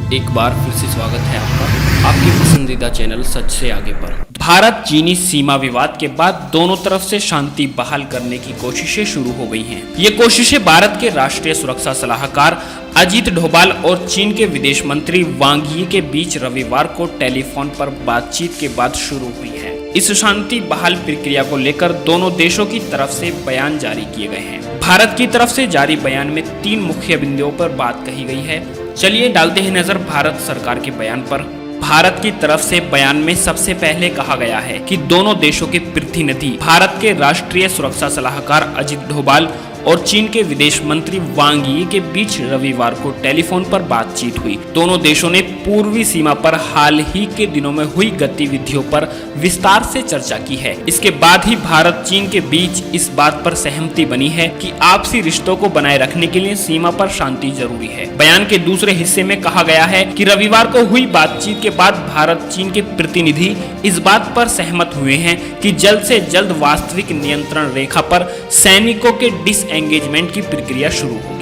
एक बार फिर से स्वागत है आपका आपके पसंदीदा चैनल सच से आगे पर। भारत चीनी सीमा विवाद के बाद दोनों तरफ से शांति बहाल करने की कोशिशें शुरू हो गई हैं। ये कोशिशें भारत के राष्ट्रीय सुरक्षा सलाहकार अजीत डोभाल और चीन के विदेश मंत्री वांग यी के बीच रविवार को टेलीफोन पर बातचीत के बाद शुरू हुई है। इस शांति बहाल प्रक्रिया को लेकर दोनों देशों की तरफ से बयान जारी किए गए हैं। भारत की तरफ से जारी बयान में 3 मुख्य बिंदुओं पर बात कही गई है। चलिए डालते हैं नजर भारत सरकार के बयान पर। भारत की तरफ से बयान में सबसे पहले कहा गया है कि दोनों देशों के प्रतिनिधि भारत के राष्ट्रीय सुरक्षा सलाहकार अजीत डोभाल और चीन के विदेश मंत्री वांग यी के बीच रविवार को टेलीफोन पर बातचीत हुई। दोनों देशों ने पूर्वी सीमा पर हाल ही के दिनों में हुई गतिविधियों पर विस्तार से चर्चा की है। इसके बाद ही भारत चीन के बीच इस बात पर सहमति बनी है कि आपसी रिश्तों को बनाए रखने के लिए सीमा पर शांति जरूरी है। बयान के दूसरे हिस्से में कहा गया है कि रविवार को हुई बातचीत के बाद भारत चीन के प्रतिनिधि इस बात पर सहमत हुए हैं कि जल्द से जल्द वास्तविक नियंत्रण रेखा पर सैनिकों के डिसएंगेजमेंट की प्रक्रिया शुरू होगी।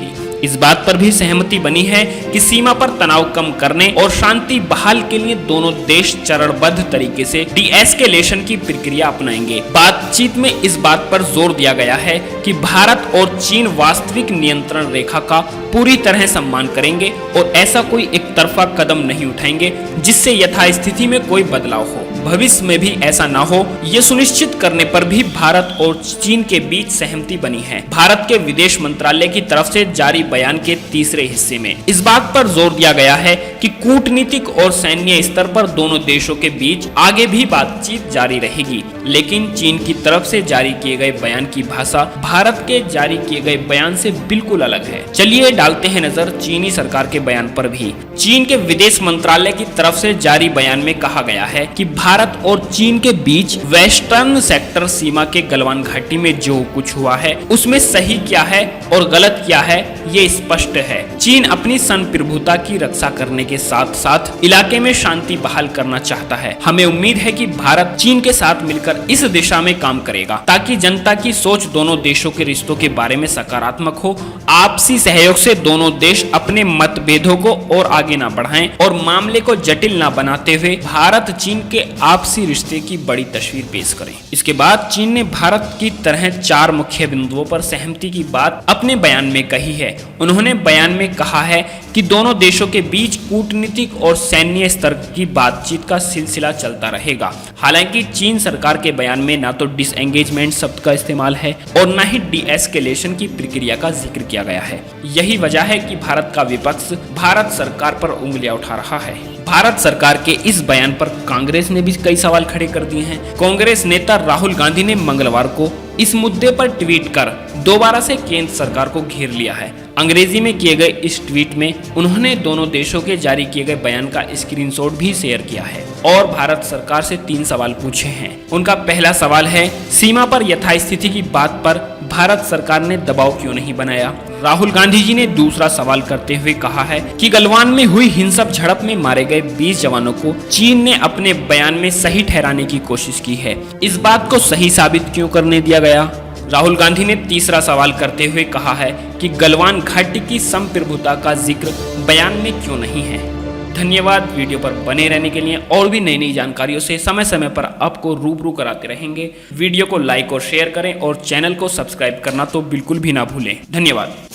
इस बात पर भी सहमति बनी है कि सीमा पर तनाव कम करने और शांति बहाल के लिए दोनों देश चरणबद्ध तरीके से डीएस्केलेशन की प्रक्रिया अपनाएंगे। बातचीत में इस बात पर जोर दिया गया है कि भारत और चीन वास्तविक नियंत्रण रेखा का पूरी तरह सम्मान करेंगे और ऐसा कोई एक तरफा कदम नहीं उठाएंगे जिससे यथास्थिति में कोई बदलाव हो। भविष्य में भी ऐसा ना हो, ये सुनिश्चित करने पर भी भारत और चीन के बीच सहमति बनी है। भारत के विदेश मंत्रालय की तरफ से जारी बयान के तीसरे हिस्से में इस बात पर जोर दिया गया है कि कूटनीतिक और सैन्य स्तर पर दोनों देशों के बीच आगे भी बातचीत जारी रहेगी। लेकिन चीन की तरफ से जारी किए गए बयान की भाषा भारत के जारी किए गए बयान से बिल्कुल अलग है। चलिए डालते हैं नजर चीनी सरकार के बयान पर भी। चीन के विदेश मंत्रालय की तरफ से जारी बयान में कहा गया है कि भारत और चीन के बीच वेस्टर्न सेक्टर सीमा के गलवान घाटी में जो कुछ हुआ है उसमें सही क्या है और गलत क्या है ये स्पष्ट है। चीन अपनी संप्रभुता की रक्षा करने के साथ साथ इलाके में शांति बहाल करना चाहता है। हमें उम्मीद है कि भारत चीन के साथ मिलकर इस दिशा में काम करेगा ताकि जनता की सोच दोनों देशों के रिश्तों के बारे में सकारात्मक हो। आपसी सहयोग से दोनों देश अपने मतभेदों को और आगे ना बढ़ाएं और मामले को जटिल ना बनाते हुए भारत चीन के आपसी रिश्ते की बड़ी तस्वीर पेश करें। इसके बाद चीन ने भारत की तरह 4 मुख्य बिंदुओं पर सहमति की बात अपने बयान में कही है। उन्होंने बयान में कहा है कि दोनों देशों के बीच कूटनीतिक और सैन्य स्तर की बातचीत का सिलसिला चलता रहेगा। हालांकि चीन सरकार के बयान में ना तो डिसएंगेजमेंट शब्द का इस्तेमाल है और न ही डीएस्केलेशन की प्रक्रिया का जिक्र किया गया है। यही वजह है कि भारत का विपक्ष भारत सरकार पर उंगलियां उठा रहा है। भारत सरकार के इस बयान पर कांग्रेस ने भी कई सवाल खड़े कर दिए हैं। कांग्रेस नेता राहुल गांधी ने मंगलवार को इस मुद्दे पर ट्वीट कर दोबारा से केंद्र सरकार को घेर लिया है। अंग्रेजी में किए गए इस ट्वीट में उन्होंने दोनों देशों के जारी किए गए बयान का स्क्रीनशॉट भी शेयर किया है और भारत सरकार से 3 सवाल पूछे हैं। उनका पहला सवाल है, सीमा पर यथास्थिति की बात पर भारत सरकार ने दबाव क्यों नहीं बनाया। राहुल गांधी जी ने दूसरा सवाल करते हुए कहा है कि गलवान में हुई हिंसक झड़प में मारे गए 20 जवानों को चीन ने अपने बयान में सही ठहराने की कोशिश की है। इस बात को सही साबित क्यों करने दिया गया। राहुल गांधी ने तीसरा सवाल करते हुए कहा है कि गलवान घाटी की संप्रभुता का जिक्र बयान में क्यों नहीं है। धन्यवाद वीडियो पर बने रहने के लिए। और भी नई नई जानकारियों से समय समय पर आपको रूबरू कराते रहेंगे। वीडियो को लाइक और शेयर करें और चैनल को सब्सक्राइब करना तो बिल्कुल भी ना भूलें। धन्यवाद।